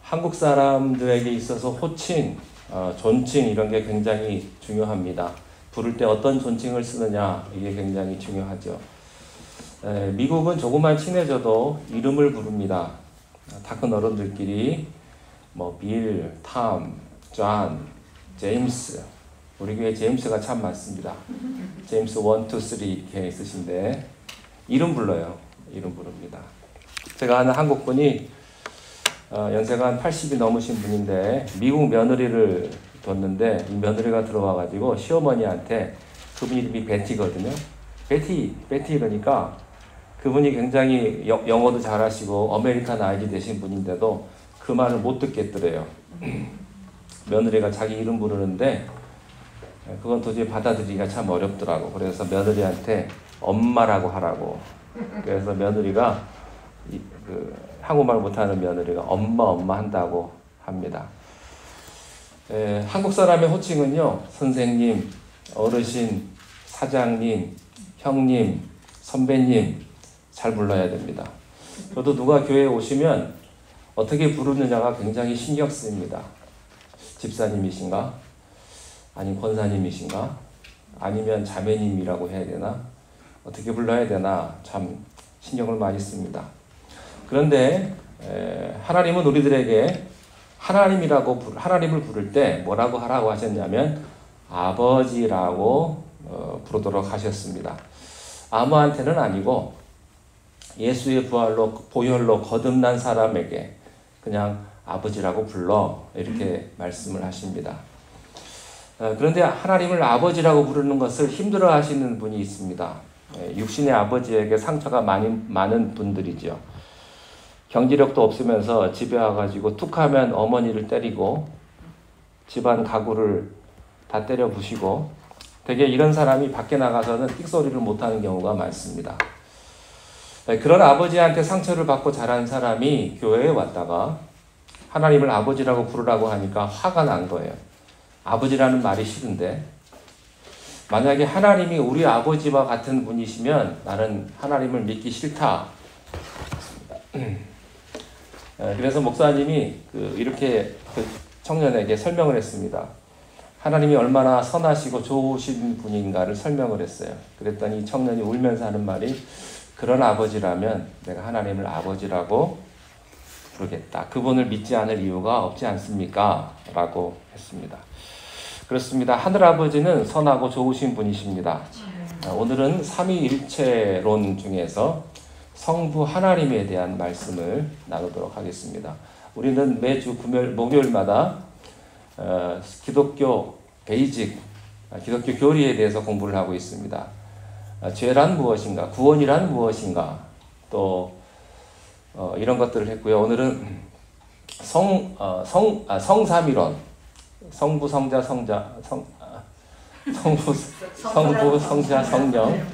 한국 사람들에게 있어서 호칭, 존칭 이런 게 굉장히 중요합니다. 부를 때 어떤 존칭을 쓰느냐 이게 굉장히 중요하죠. 미국은 조금만 친해져도 이름을 부릅니다. 다 큰 어른들끼리 뭐 빌, 탐, 존, 제임스. 우리 교회 제임스가 참 많습니다. 제임스 1, 2, 3 이렇게 있으신데 이름 불러요. 이름 부릅니다. 제가 아는 한국 분이 연세가 한 80이 넘으신 분인데 미국 며느리를 뒀는데 이 며느리가 들어와가지고 시어머니한테 그분 이름이 베티거든요. 베티 이러니까 그분이 굉장히 영어도 잘하시고 아메리칸 아이디 되신 분인데도 그 말을 못 듣겠더래요. 며느리가 자기 이름 부르는데 그건 도저히 받아들이기가 참 어렵더라고. 그래서 며느리한테 엄마라고 하라고. 그래서 며느리가 한국말 못하는 며느리가 엄마 한다고 합니다. 한국 사람의 호칭은요, 선생님, 어르신, 사장님, 형님, 선배님 잘 불러야 됩니다. 저도 누가 교회에 오시면 어떻게 부르느냐가 굉장히 신경 쓰입니다. 집사님이신가? 아니면 권사님이신가? 아니면 자매님이라고 해야 되나? 어떻게 불러야 되나? 참 신경을 많이 씁니다. 그런데 하나님은 우리들에게 하나님을 부를 때 뭐라고 하라고 하셨냐면 아버지라고 부르도록 하셨습니다. 아무한테는 아니고 예수의 보혈로 거듭난 사람에게 그냥 아버지라고 불러 이렇게 말씀을 하십니다. 그런데 하나님을 아버지라고 부르는 것을 힘들어 하시는 분이 있습니다. 육신의 아버지에게 상처가 많은 분들이죠. 경제력도 없으면서 집에 와가지고 툭 하면 어머니를 때리고 집안 가구를 다 때려 부시고 되게 이런 사람이 밖에 나가서는 삑소리를 못하는 경우가 많습니다. 그런 아버지한테 상처를 받고 자란 사람이 교회에 왔다가 하나님을 아버지라고 부르라고 하니까 화가 난 거예요. 아버지라는 말이 싫은데 만약에 하나님이 우리 아버지와 같은 분이시면 나는 하나님을 믿기 싫다. 그래서 목사님이 이렇게 그 청년에게 설명을 했습니다. 하나님이 얼마나 선하시고 좋으신 분인가를 설명을 했어요. 그랬더니 이 청년이 울면서 하는 말이 그런 아버지라면 내가 하나님을 아버지라고 부르겠다. 그분을 믿지 않을 이유가 없지 않습니까? 라고 했습니다. 그렇습니다. 하늘아버지는 선하고 좋으신 분이십니다. 오늘은 삼위일체론 중에서 성부 하나님에 대한 말씀을 나누도록 하겠습니다. 우리는 매주 목요일마다 기독교 베이직, 기독교 교리에 대해서 공부를 하고 있습니다. 죄란 무엇인가, 구원이란 무엇인가, 또 이런 것들을 했고요. 오늘은 성삼위론, 성부, 성자, 성령,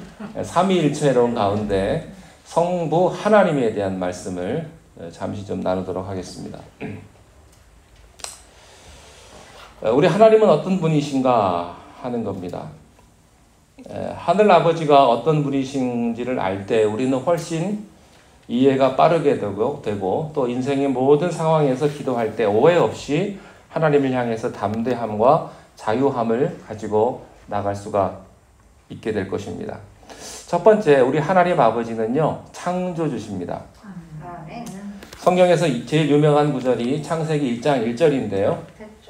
삼위일체론 가운데 성부 하나님에 대한 말씀을 잠시 좀 나누도록 하겠습니다. 우리 하나님은 어떤 분이신가 하는 겁니다. 하늘 아버지가 어떤 분이신지를 알 때 우리는 훨씬 이해가 빠르게 되고 또 인생의 모든 상황에서 기도할 때 오해 없이 하나님을 향해서 담대함과 자유함을 가지고 나갈 수가 있게 될 것입니다. 첫 번째, 우리 하나님 아버지는요, 창조주십니다. 성경에서 제일 유명한 구절이 창세기 1장 1절인데요.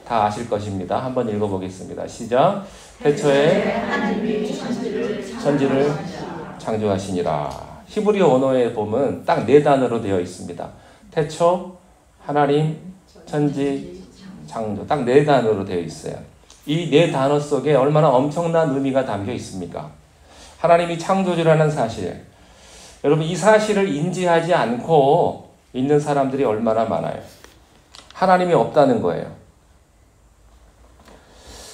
다 아실 것입니다. 한번 읽어보겠습니다. 시작. 태초에 하나님이 천지를 창조하시니라. 히브리어 언어에 보면 딱 네 단어로 되어 있습니다. 태초, 하나님, 천지, 창조. 딱 네 단어로 되어 있어요. 이 네 단어 속에 얼마나 엄청난 의미가 담겨 있습니까? 하나님이 창조주라는 사실. 여러분, 이 사실을 인지하지 않고 있는 사람들이 얼마나 많아요. 하나님이 없다는 거예요.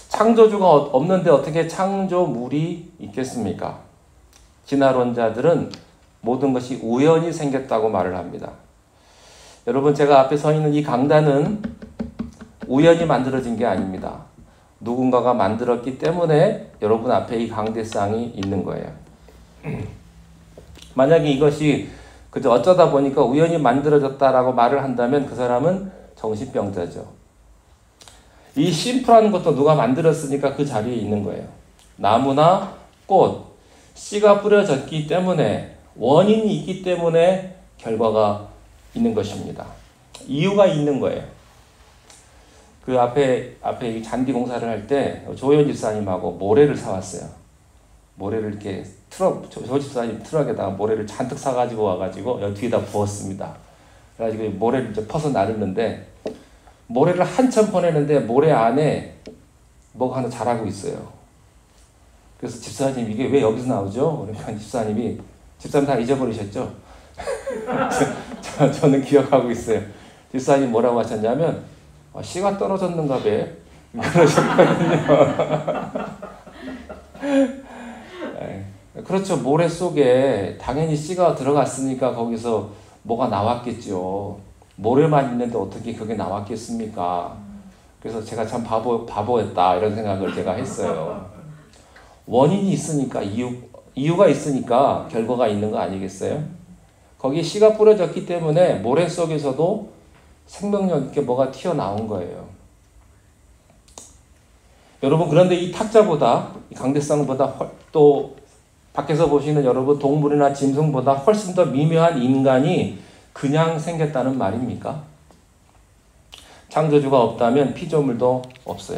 창조주가 없는데 어떻게 창조물이 있겠습니까? 진화론자들은 모든 것이 우연히 생겼다고 말을 합니다. 여러분, 제가 앞에 서 있는 이 강단은 우연히 만들어진 게 아닙니다. 누군가가 만들었기 때문에 여러분 앞에 이 강대상이 있는 거예요. 만약에 이것이 그저 어쩌다 보니까 우연히 만들어졌다라고 말을 한다면 그 사람은 정신병자죠. 이 심플한 것도 누가 만들었으니까 그 자리에 있는 거예요. 나무나 꽃, 씨가 뿌려졌기 때문에, 원인이 있기 때문에 결과가 있는 것입니다. 이유가 있는 거예요. 그 앞에 이 잔디 공사를 할 때 조현 집사님하고 모래를 사왔어요. 모래를 이렇게 조 집사님 트럭에다가 모래를 잔뜩 사가지고 와가지고 여기 뒤에다 부었습니다. 그래가지고 모래를 이제 퍼서 나르는데 모래를 한참 퍼내는데 모래 안에 뭐가 하나 자라고 있어요. 그래서 집사님 이게 왜 여기서 나오죠? 그러니까 집사님 다 잊어버리셨죠? 저는 기억하고 있어요. 집사님 뭐라고 하셨냐면 씨가 떨어졌는가 봐. 그러셨거든요. 그렇죠. 모래 속에 당연히 씨가 들어갔으니까 거기서 뭐가 나왔겠죠. 모래만 있는데 어떻게 그게 나왔겠습니까? 그래서 제가 참 바보였다 이런 생각을 제가 했어요. 원인이 있으니까 이유가 있으니까 결과가 있는 거 아니겠어요? 거기에 씨가 뿌려졌기 때문에 모래 속에서도 생명력 있게 뭐가 튀어나온 거예요. 여러분 그런데 이 탁자보다 이 강대상보다 또 밖에서 보시는 여러분 동물이나 짐승보다 훨씬 더 미묘한 인간이 그냥 생겼다는 말입니까? 창조주가 없다면 피조물도 없어요.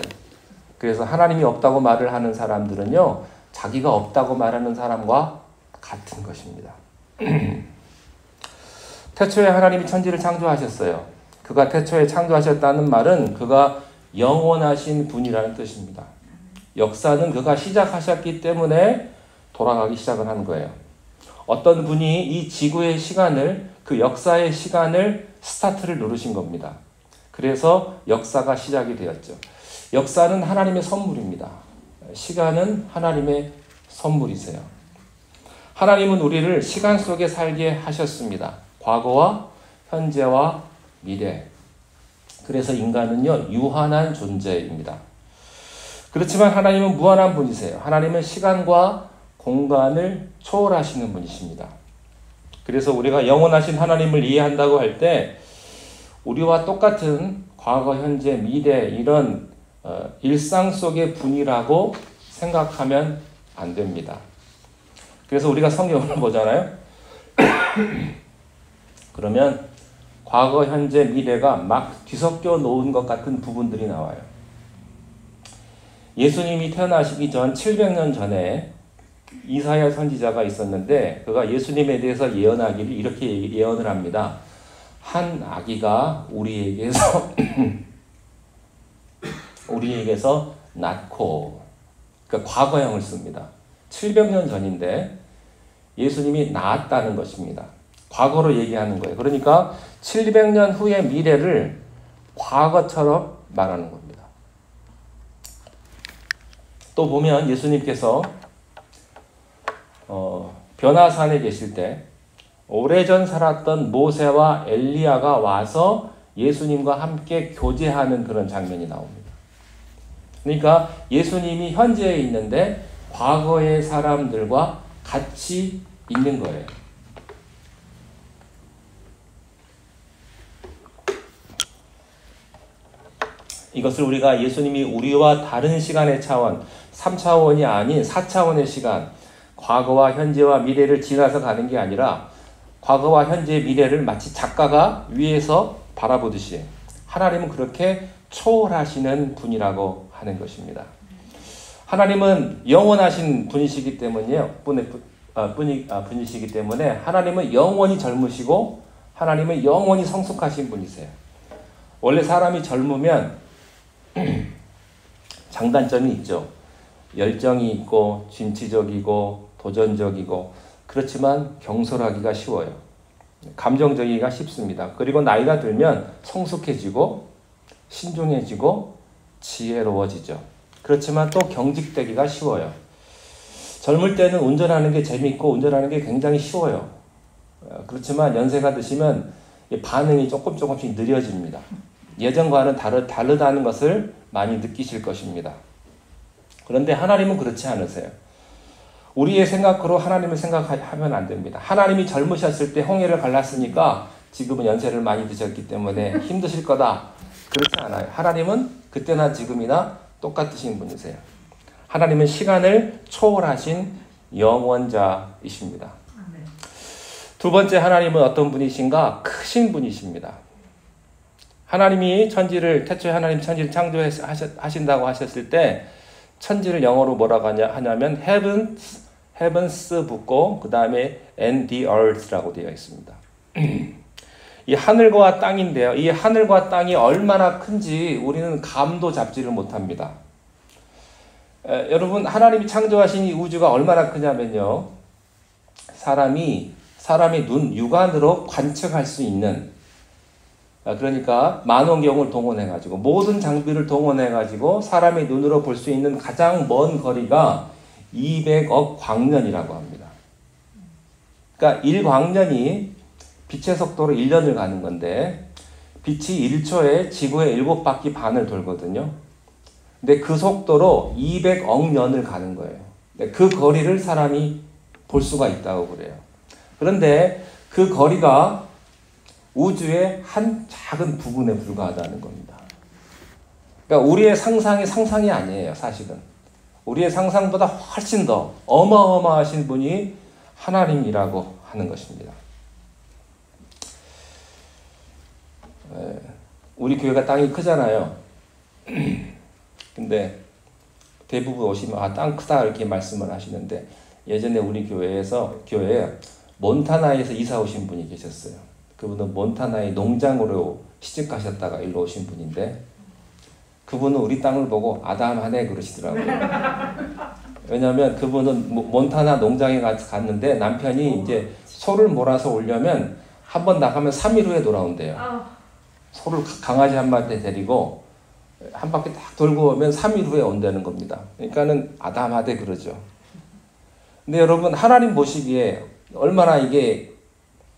그래서 하나님이 없다고 말을 하는 사람들은요, 자기가 없다고 말하는 사람과 같은 것입니다. 태초에 하나님이 천지를 창조하셨어요. 그가 태초에 창조하셨다는 말은 그가 영원하신 분이라는 뜻입니다. 역사는 그가 시작하셨기 때문에 돌아가기 시작을 한 거예요. 어떤 분이 이 지구의 시간을, 그 역사의 시간을 스타트를 누르신 겁니다. 그래서 역사가 시작이 되었죠. 역사는 하나님의 선물입니다. 시간은 하나님의 선물이세요. 하나님은 우리를 시간 속에 살게 하셨습니다. 과거와 현재와 미래. 그래서 인간은요, 유한한 존재입니다. 그렇지만 하나님은 무한한 분이세요. 하나님은 시간과 공간을 초월하시는 분이십니다. 그래서 우리가 영원하신 하나님을 이해한다고 할 때 우리와 똑같은 과거, 현재, 미래 이런 일상 속의 분이라고 생각하면 안 됩니다. 그래서 우리가 성경을 보잖아요. 그러면 과거, 현재, 미래가 막 뒤섞여 놓은 것 같은 부분들이 나와요. 예수님이 태어나시기 전 700년 전에 이사야 선지자가 있었는데 그가 예수님에 대해서 예언하기를 이렇게 예언을 합니다. 한 아기가 우리에게서 낳고, 그러니까 과거형을 씁니다. 700년 전인데 예수님이 낳았다는 것입니다. 과거로 얘기하는 거예요. 그러니까 700년 후의 미래를 과거처럼 말하는 겁니다. 또 보면 예수님께서 변화산에 계실 때 오래전 살았던 모세와 엘리야가 와서 예수님과 함께 교제하는 그런 장면이 나옵니다. 그러니까 예수님이 현재에 있는데 과거의 사람들과 같이 있는 거예요. 이것을 우리가 예수님이 우리와 다른 시간의 차원, 3차원이 아닌 4차원의 시간, 과거와 현재와 미래를 지나서 가는 게 아니라 과거와 현재 미래를 마치 작가가 위에서 바라보듯이 하나님은 그렇게 초월하시는 분이라고 하는 것입니다. 하나님은 영원하신 분이시기 때문에요. 분이시기 때문에 하나님은 영원히 젊으시고 하나님은 영원히 성숙하신 분이세요. 원래 사람이 젊으면 장단점이 있죠. 열정이 있고 진취적이고 도전적이고 그렇지만 경솔하기가 쉬워요. 감정적이기가 쉽습니다. 그리고 나이가 들면 성숙해지고 신중해지고 지혜로워지죠. 그렇지만 또 경직되기가 쉬워요. 젊을 때는 운전하는 게 재밌고 운전하는 게 굉장히 쉬워요. 그렇지만 연세가 드시면 반응이 조금씩 느려집니다. 예전과는 다르다는 것을 많이 느끼실 것입니다. 그런데 하나님은 그렇지 않으세요. 우리의 생각으로 하나님을 생각하면 안 됩니다. 하나님이 젊으셨을 때 홍해를 갈랐으니까 지금은 연세를 많이 드셨기 때문에 힘드실 거다. 그렇지 않아요. 하나님은 그때나 지금이나 똑같으신 분이세요. 하나님은 시간을 초월하신 영원자이십니다. 두 번째, 하나님은 어떤 분이신가? 크신 분이십니다. 하나님이 태초에 하나님 천지를 창조하신다고 하셨을 때 천지를 영어로 뭐라고 하냐면 heavens 붙고 그 다음에 and the earth라고 되어 있습니다. 이 하늘과 땅인데요. 이 하늘과 땅이 얼마나 큰지 우리는 감도 잡지를 못합니다. 여러분, 하나님이 창조하신 이 우주가 얼마나 크냐면요. 사람의 육안으로 관측할 수 있는, 그러니까 만원경을 동원해가지고 모든 장비를 동원해가지고 사람의 눈으로 볼 수 있는 가장 먼 거리가 200억 광년이라고 합니다. 그러니까 1광년이 빛의 속도로 1년을 가는 건데 빛이 1초에 지구의 7바퀴 반을 돌거든요. 근데 그 속도로 200억 년을 가는 거예요. 그 거리를 사람이 볼 수가 있다고 그래요. 그런데 그 거리가 우주의 한 작은 부분에 불과하다는 겁니다. 그러니까 우리의 상상이 아니에요, 사실은. 우리의 상상보다 훨씬 더 어마어마하신 분이 하나님이라고 하는 것입니다. 우리 교회가 땅이 크잖아요. 근데 대부분 오시면 땅 크다 이렇게 말씀을 하시는데 예전에 우리 교회에 몬타나에서 이사 오신 분이 계셨어요. 그분은 몬타나의 농장으로 시집 가셨다가 일로 오신 분인데 그분은 우리 땅을 보고 아담하네 그러시더라고요. 왜냐하면 그분은 몬타나 농장에 갔는데 남편이 이제 소를 몰아서 오려면 한 번 나가면 3일 후에 돌아온대요. 소를 강아지 한 마리 데리고 한 바퀴 딱 돌고 오면 3일 후에 온다는 겁니다. 그러니까는 아담하대 그러죠. 근데 여러분, 하나님 보시기에 얼마나 이게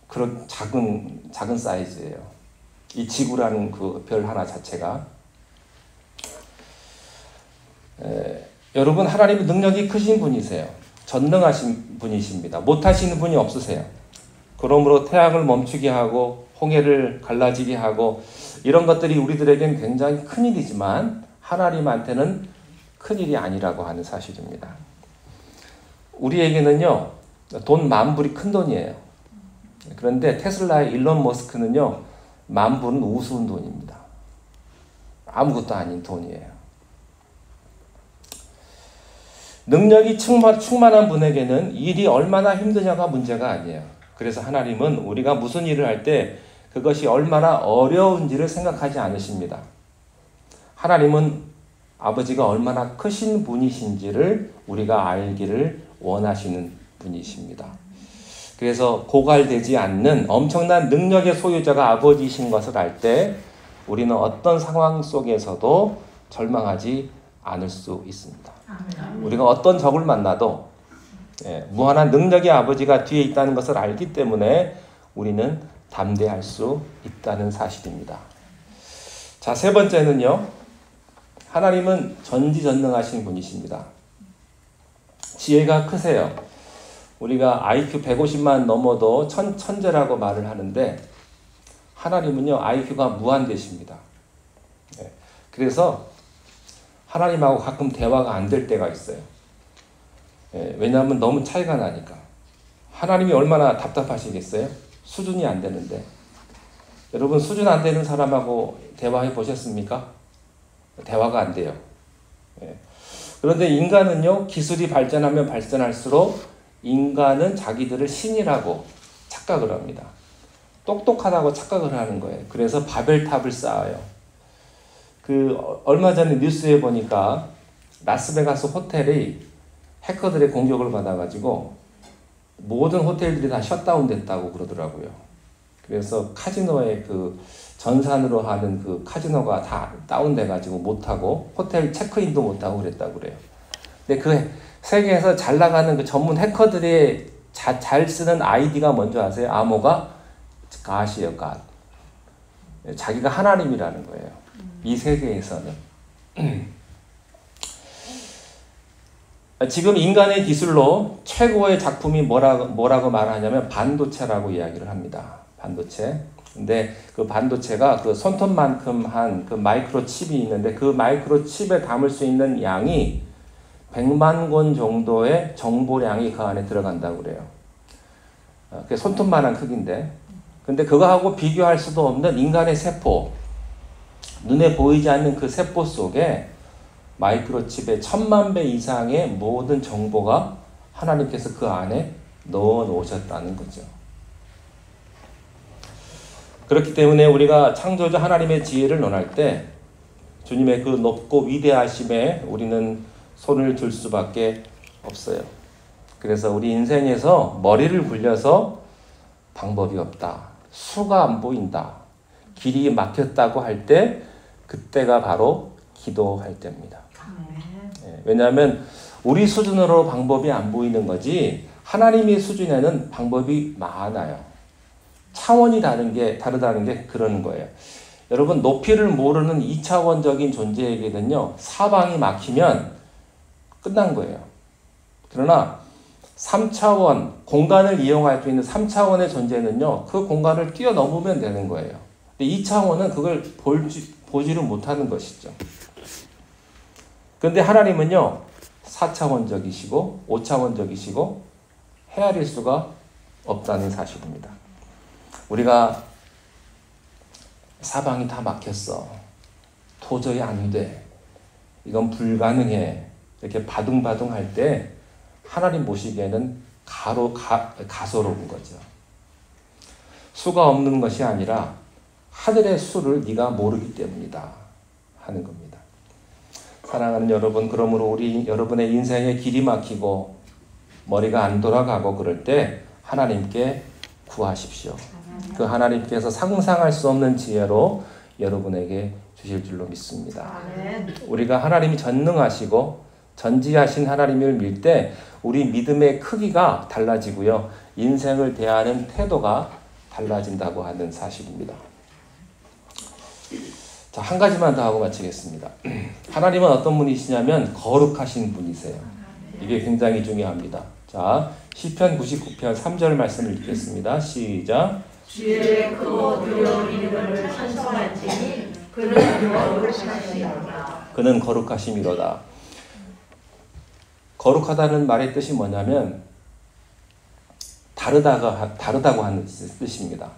그런 작은 사이즈예요. 이 지구라는 그 별 하나 자체가. 여러분, 하나님은 능력이 크신 분이세요. 전능하신 분이십니다. 못하시는 분이 없으세요. 그러므로 태양을 멈추게 하고 홍해를 갈라지게 하고 이런 것들이 우리들에겐 굉장히 큰일이지만 하나님한테는 큰일이 아니라고 하는 사실입니다. 우리에게는요, 돈 10,000불이 큰 돈이에요. 그런데 테슬라의 일론 머스크는요, 10,000불은 우스운 돈입니다. 아무것도 아닌 돈이에요. 능력이 충만한 분에게는 일이 얼마나 힘드냐가 문제가 아니에요. 그래서 하나님은 우리가 무슨 일을 할 때 그것이 얼마나 어려운지를 생각하지 않으십니다. 하나님은 아버지가 얼마나 크신 분이신지를 우리가 알기를 원하시는 분이십니다. 그래서 고갈되지 않는 엄청난 능력의 소유자가 아버지이신 것을 알 때 우리는 어떤 상황 속에서도 절망하지 않을 수 있습니다. 우리가 어떤 적을 만나도 무한한 능력의 아버지가 뒤에 있다는 것을 알기 때문에 우리는 담대할 수 있다는 사실입니다. 자, 세 번째는요. 하나님은 전지전능하신 분이십니다. 지혜가 크세요. 우리가 IQ 150만 넘어도 천재라고 말을 하는데 하나님은요, IQ가 무한대십니다. 그래서 하나님하고 가끔 대화가 안 될 때가 있어요. 왜냐하면 너무 차이가 나니까. 하나님이 얼마나 답답하시겠어요? 수준이 안 되는데. 여러분, 수준 안 되는 사람하고 대화해 보셨습니까? 대화가 안 돼요. 그런데 인간은요, 기술이 발전하면 발전할수록 인간은 자기들을 신이라고 착각을 합니다. 똑똑하다고 착각을 하는 거예요. 그래서 바벨탑을 쌓아요. 얼마 전에 뉴스에 보니까 라스베가스 호텔이 해커들의 공격을 받아가지고 모든 호텔들이 다 셧다운 됐다고 그러더라고요. 그래서 카지노의 전산으로 하는 카지노가 다 다운돼가지고 못하고 호텔 체크인도 못하고 그랬다고 그래요. 근데 그 세계에서 잘 나가는 전문 해커들의 잘 쓰는 아이디가 뭔지 아세요? 암호가 갓이에요, 갓. 자기가 하나님이라는 거예요. 이 세계에서는. 지금 인간의 기술로 최고의 작품이 뭐라고 말하냐면 반도체라고 이야기를 합니다. 반도체. 근데 그 반도체가 그 손톱만큼 한 그 마이크로칩이 있는데 그 마이크로칩에 담을 수 있는 양이 100만 권 정도의 정보량이 그 안에 들어간다고 그래요. 그게 손톱만한 크기인데. 근데 그거하고 비교할 수도 없는 인간의 세포, 눈에 보이지 않는 그 세포 속에 마이크로칩의 1000만 배 이상의 모든 정보가 하나님께서 그 안에 넣어 놓으셨다는 거죠. 그렇기 때문에 우리가 창조자 하나님의 지혜를 논할 때 주님의 그 높고 위대하심에 우리는 손을 들 수밖에 없어요. 그래서 우리 인생에서 머리를 굴려서 방법이 없다. 수가 안 보인다. 길이 막혔다고 할 때 그때가 바로 기도할 때입니다. 왜냐하면 우리 수준으로 방법이 안 보이는 거지 하나님의 수준에는 방법이 많아요. 차원이 다르다는 게 그런 거예요. 여러분 높이를 모르는 2차원적인 존재에게는요. 사방이 막히면 끝난 거예요. 그러나 3차원 공간을 이용할 수 있는 3차원의 존재는요. 그 공간을 뛰어넘으면 되는 거예요. 근데 2차원은 그걸 보지를 못하는 것이죠. 그런데 하나님은요. 4차원적이시고 5차원적이시고 헤아릴 수가 없다는 사실입니다. 우리가 사방이 다 막혔어. 도저히 안 돼. 이건 불가능해. 이렇게 바둥바둥 할 때 하나님 보시기에는 가소로운 거죠. 수가 없는 것이 아니라 하늘의 수를 네가 모르기 때문이다 하는 겁니다. 사랑하는 여러분, 그러므로 여러분의 인생에 길이 막히고 머리가 안 돌아가고 그럴 때 하나님께 구하십시오. 그 하나님께서 상상할 수 없는 지혜로 여러분에게 주실 줄로 믿습니다. 우리가 하나님이 전능하시고 전지하신 하나님을 믿을 때 우리 믿음의 크기가 달라지고요. 인생을 대하는 태도가 달라진다고 하는 사실입니다. 자, 한 가지만 더 하고 마치겠습니다. 하나님은 어떤 분이시냐면 거룩하신 분이세요. 이게 굉장히 중요합니다. 자, 시편 99편 3절 말씀을 읽겠습니다. 시작. 주의 크고 두려운 이름을 찬송할지니 그는 거룩하시미로다. 그는 거룩하시미로다. 거룩하다는 말의 뜻이 뭐냐면 다르다고 하는 뜻입니다.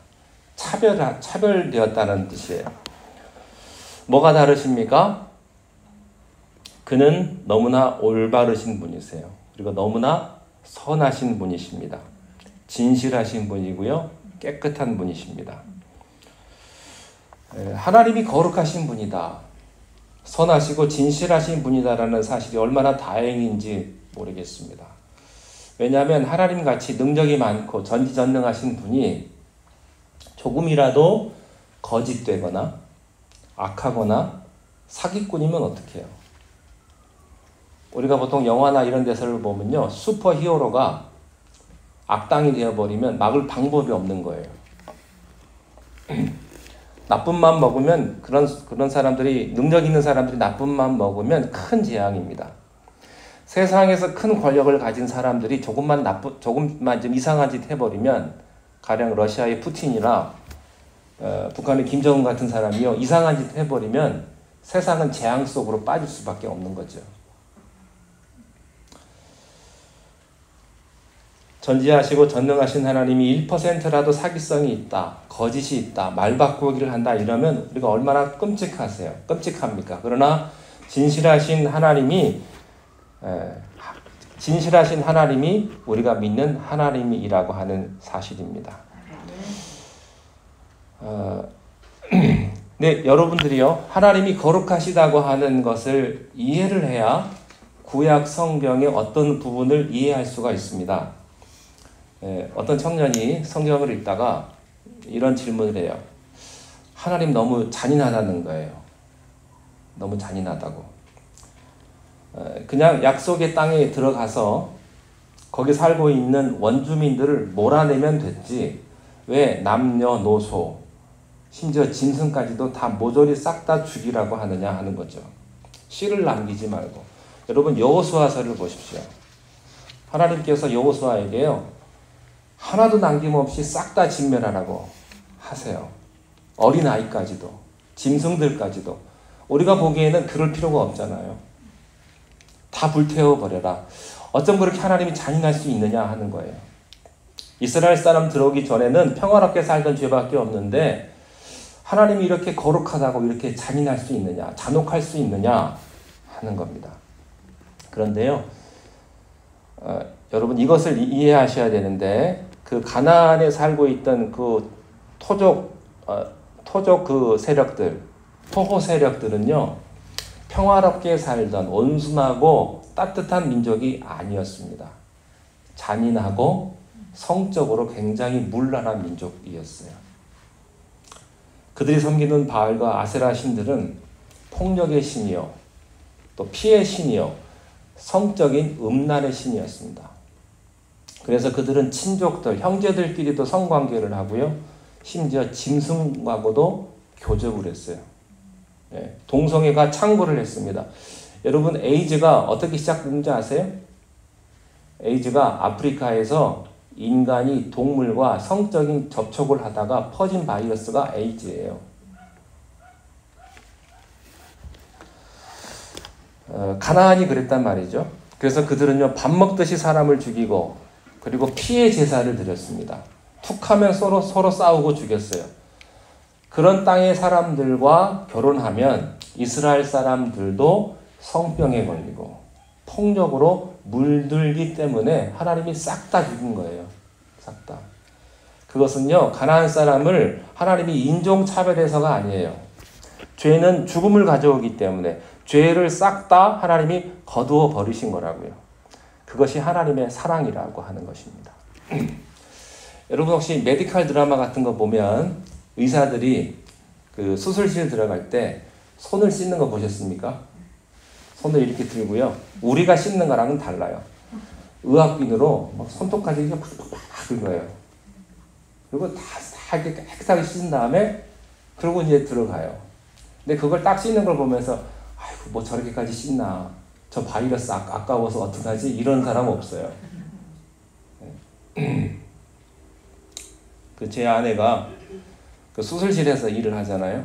차별되었다는 뜻이에요. 뭐가 다르십니까? 그는 너무나 올바르신 분이세요. 그리고 너무나 선하신 분이십니다. 진실하신 분이고요. 깨끗한 분이십니다. 하나님이 거룩하신 분이다. 선하시고 진실하신 분이다라는 사실이 얼마나 다행인지 모르겠습니다. 왜냐하면 하나님같이 능력이 많고 전지전능하신 분이 조금이라도 거짓되거나 악하거나 사기꾼이면 어떡해요? 우리가 보통 영화나 이런 데서를 보면요. 슈퍼 히어로가 악당이 되어버리면 막을 방법이 없는 거예요. 나쁜 맘 먹으면 그런 사람들이 능력 있는 사람들이 나쁜 맘 먹으면 큰 재앙입니다. 세상에서 큰 권력을 가진 사람들이 조금만 좀 이상한 짓 해버리면 가령 러시아의 푸틴이나 북한의 김정은 같은 사람이요 이상한 짓 해버리면 세상은 재앙 속으로 빠질 수밖에 없는 거죠. 전지하시고 전능하신 하나님이 1%라도 사기성이 있다, 거짓이 있다, 말바꾸기를 한다 이러면 우리가 얼마나 끔찍합니까? 그러나 진실하신 하나님이 우리가 믿는 하나님이라고 하는 사실입니다. 네, 여러분들이요 하나님이 거룩하시다고 하는 것을 이해를 해야 구약 성경의 어떤 부분을 이해할 수가 있습니다. 어떤 청년이 성경을 읽다가 이런 질문을 해요. 하나님 너무 잔인하다는 거예요. 너무 잔인하다고. 그냥 약속의 땅에 들어가서 거기 살고 있는 원주민들을 몰아내면 됐지 왜 남녀노소 심지어 짐승까지도 다 모조리 싹 다 죽이라고 하느냐 하는 거죠. 씨를 남기지 말고. 여러분 여호수아서를 보십시오. 하나님께서 여호수아에게요, 하나도 남김없이 싹 다 진멸하라고 하세요. 어린아이까지도, 짐승들까지도. 우리가 보기에는 그럴 필요가 없잖아요. 다 불태워버려라. 어쩜 그렇게 하나님이 잔인할 수 있느냐 하는 거예요. 이스라엘 사람 들어오기 전에는 평화롭게 살던 죄밖에 없는데 하나님이 이렇게 거룩하다고 이렇게 잔인할 수 있느냐, 잔혹할 수 있느냐 하는 겁니다. 그런데요, 여러분 이것을 이해하셔야 되는데, 그 가나안에 살고 있던 그 토족 그 세력들, 토호 세력들은요, 평화롭게 살던 온순하고 따뜻한 민족이 아니었습니다. 잔인하고 성적으로 굉장히 문란한 민족이었어요. 그들이 섬기는 바알과 아세라 신들은 폭력의 신이요, 또 피해 신이요, 성적인 음란의 신이었습니다. 그래서 그들은 친족들, 형제들끼리도 성관계를 하고요, 심지어 짐승하고도 교접을 했어요. 동성애가 창궐을 했습니다. 여러분 에이즈가 어떻게 시작된지 아세요? 에이즈가 아프리카에서 인간이 동물과 성적인 접촉을 하다가 퍼진 바이러스가 에이즈예요. 가나안이 그랬단 말이죠. 그래서 그들은요, 밥 먹듯이 사람을 죽이고 그리고 피해 제사를 드렸습니다. 툭하면 서로 싸우고 죽였어요. 그런 땅의 사람들과 결혼하면 이스라엘 사람들도 성병에 걸리고 폭력으로 물들기 때문에 하나님이 싹 다 죽인 거예요. 싹 다. 그것은요, 가나안 사람을 하나님이 인종차별해서가 아니에요. 죄는 죽음을 가져오기 때문에 죄를 싹 다 하나님이 거두어 버리신 거라고요. 그것이 하나님의 사랑이라고 하는 것입니다. 여러분 혹시 메디컬 드라마 같은 거 보면 의사들이 그 수술실 들어갈 때 손을 씻는 거 보셨습니까? 손을 이렇게 들고요. 우리가 씻는 거랑은 달라요. 의학비누로 막 손톱까지 이렇게 팍팍팍 긁어요. 그리고 다 이렇게 깨끗하게 씻은 다음에 그러고 이제 들어가요. 근데 그걸 딱 씻는 걸 보면서 아이고 뭐 저렇게까지 씻나, 저 바이러스 아까워서 어떡하지, 이런 사람 없어요. 그 제 아내가 그 수술실에서 일을 하잖아요.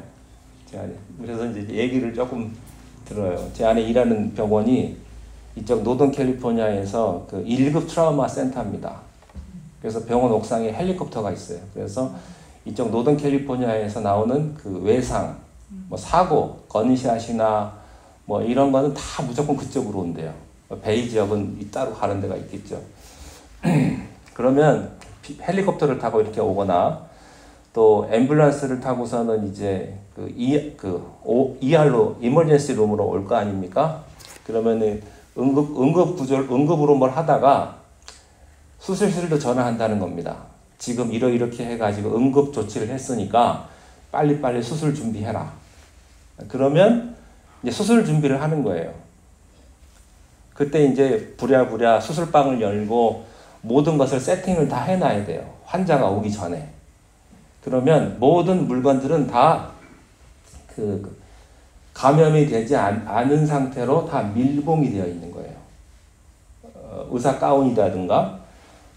제 아내. 그래서 이제 얘기를 조금 들어요. 제 아내 일하는 병원이 이쪽 노던 캘리포니아에서 그 1급 트라우마 센터입니다. 그래서 병원 옥상에 헬리콥터가 있어요. 그래서 이쪽 노던 캘리포니아에서 나오는 그 외상, 뭐 사고, 건샷이나 뭐 이런 거는 다 무조건 그쪽으로 온대요. 베이 지역은 따로 가는 데가 있겠죠. 그러면 헬리콥터를 타고 이렇게 오거나 또 앰뷸런스를 타고서는 이제 ER로 이머전시 룸으로 올 거 아닙니까? 그러면은 응급으로 뭘 하다가 수술실로 전화한다는 겁니다. 지금 이렇게 해가지고 응급 조치를 했으니까 빨리빨리 수술 준비해라. 그러면 이제 수술 준비를 하는 거예요. 그때 이제 부랴부랴 수술방을 열고 모든 것을 세팅을 다 해놔야 돼요. 환자가 오기 전에. 그러면 모든 물건들은 다 감염이 되지 않은 상태로 다 밀봉이 되어 있는 거예요. 의사 가운이라든가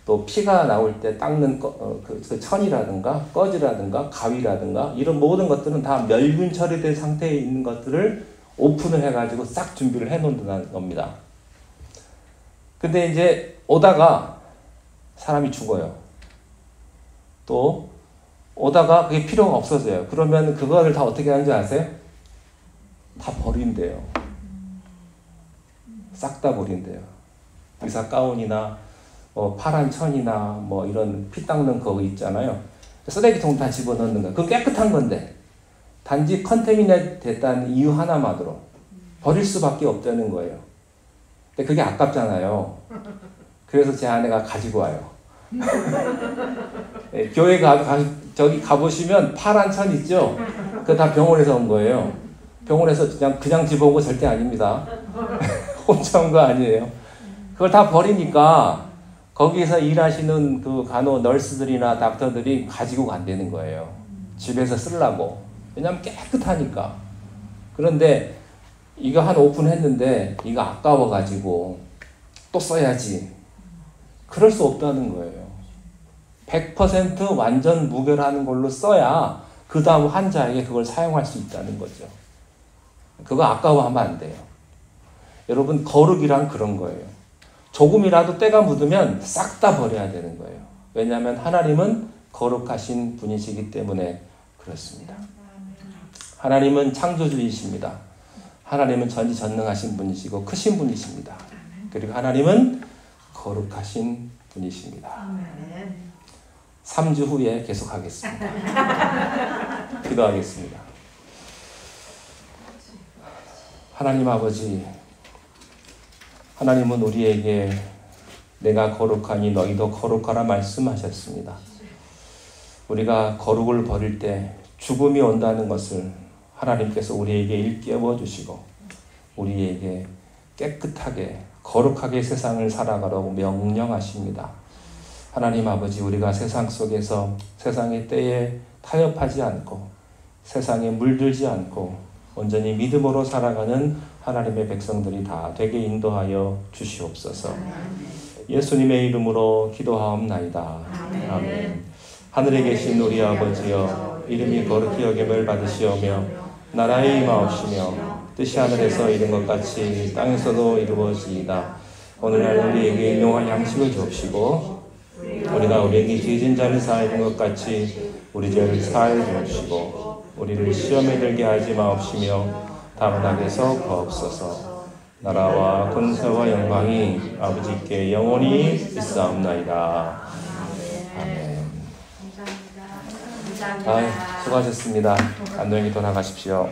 또 피가 나올 때 닦는 그 천이라든가 꺼지라든가 가위라든가 이런 모든 것들은 다 멸균 처리된 상태에 있는 것들을 오픈을 해가지고 싹 준비를 해놓는다는 겁니다. 근데 이제 오다가 사람이 죽어요. 또 오다가 그게 필요가 없어져요. 그러면 그거를 다 어떻게 하는지 아세요? 다 버린대요. 싹 다 버린대요. 의사 가운이나 파란 천이나 뭐 이런 피 닦는 거 있잖아요. 쓰레기통 다 집어넣는 거. 그건 깨끗한 건데 단지 컨테미네이트 됐다는 이유 하나만으로 버릴 수밖에 없다는 거예요. 근데 그게 아깝잖아요. 그래서 제 아내가 가지고 와요. 네, 교회 저기 가보시면 파란 천 있죠? 그거 다 병원에서 온 거예요. 병원에서 그냥 집어온 거 절대 아닙니다. 혼자 온 거 아니에요. 그걸 다 버리니까 거기서 일하시는 그 널스들이나 닥터들이 가지고 간다는 거예요. 집에서 쓰려고. 왜냐면 깨끗하니까. 그런데 이거 한 오픈했는데 이거 아까워가지고 또 써야지. 그럴 수 없다는 거예요. 100% 완전 무결하는 걸로 써야 그 다음 환자에게 그걸 사용할 수 있다는 거죠. 그거 아까워하면 안 돼요. 여러분, 거룩이란 그런 거예요. 조금이라도 때가 묻으면 싹 다 버려야 되는 거예요. 왜냐하면 하나님은 거룩하신 분이시기 때문에 그렇습니다. 하나님은 창조주이십니다. 하나님은 전지전능하신 분이시고 크신 분이십니다. 그리고 하나님은 거룩하신 분이십니다. 3주 후에 계속하겠습니다. 기도하겠습니다. 하나님 아버지, 하나님은 우리에게 내가 거룩하니 너희도 거룩하라 말씀하셨습니다. 우리가 거룩을 버릴 때 죽음이 온다는 것을 하나님께서 우리에게 일깨워 주시고 우리에게 깨끗하게 거룩하게 세상을 살아가라고 명령하십니다. 하나님 아버지, 우리가 세상 속에서 세상의 때에 타협하지 않고 세상에 물들지 않고 온전히 믿음으로 살아가는 하나님의 백성들이 다 되게 인도하여 주시옵소서. 예수님의 이름으로 기도하옵나이다. 아멘. 하늘에 계신 우리 아버지여, 이름이 거룩히 여김을 받으시오며 나라의 임하옵시며 뜻이 하늘에서 이룬 것 같이 땅에서도 이루어지이다. 오늘날 우리에게 일용할 양식을 주옵시고 우리가 우리에게 죄진 자를 사하는 것 같이 우리 죄를 사하여 주옵시고 우리를 시험에 들게 하지 마옵시며 다만 악에서 구하옵소서. 나라와 권세와 영광이 아버지께 영원히 있사옵나이다. 아멘. 수고하셨습니다. 안녕히 돌아가십시오.